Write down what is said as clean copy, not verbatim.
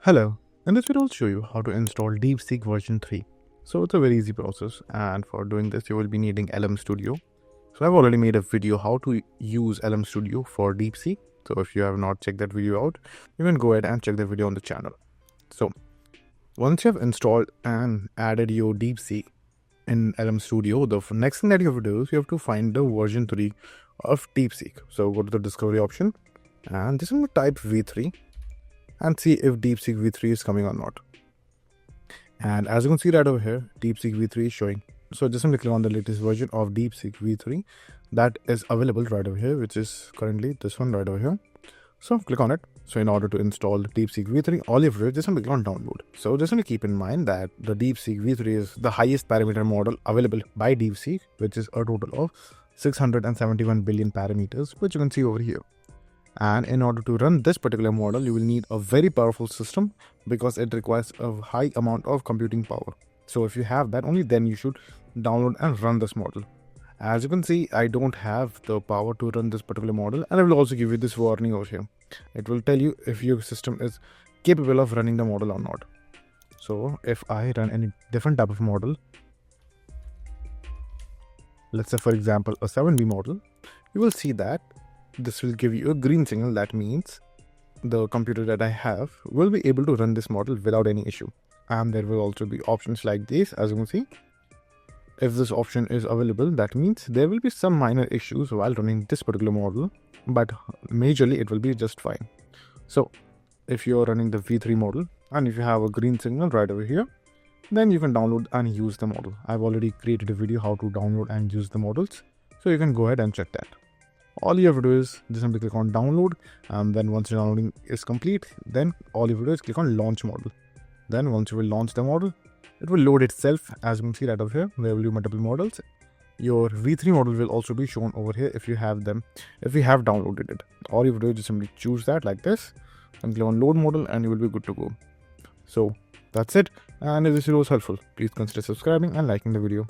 Hello, in this video I'll show you how to install Deepseek version 3. So it's a very easy process, and for doing this you will be needing LM Studio. So I've already made a video how to use LM Studio for Deepseek. So if you have not checked that video out, you can go ahead and check the video on the channel. So once you have installed and added your Deepseek in LM Studio, the next thing that you have to do is you have to find the version 3 of Deepseek. So go to the discovery option and just going to type V3 and see if Deepseek V3 is coming or not. And as you can see right over here, Deepseek V3 is showing. So just simply click on the latest version of Deepseek V3 that is available right over here, which is currently this one right over here. So click on it. So in order to install the Deepseek V3, all you have to do is just simply click on download. So just simply keep in mind that the Deepseek V3 is the highest parameter model available by Deepseek, which is a total of 671 billion parameters, which you can see over here. And in order to run this particular model, you will need a very powerful system because it requires a high amount of computing power. So if you have that, only then you should download and run this model. As you can see, I don't have the power to run this particular model, and I will also give you this warning over here. It will tell you if your system is capable of running the model or not. So if I run any different type of model, let's say for example a 7B model, you will see that this will give you a green signal. That means the computer that I have will be able to run this model without any issue. And there will also be options like this. As you can see, if this option is available, that means there will be some minor issues while running this particular model, but majorly it will be just fine. So if you're running the V3 model and if you have a green signal right over here, then you can download and use the model. I've already created a video how to download and use the models, so you can go ahead and check that. All you have to do is just simply click on download, and then once your downloading is complete, then all you have to do is click on launch model. Then once you will launch the model, it will load itself. As you can see right over here, there will be multiple models. Your V3 model will also be shown over here if you have them, if you have downloaded it. All you have to do is just simply choose that like this and click on load model, and you will be good to go. So that's it. And if this video was helpful, please consider subscribing and liking the video.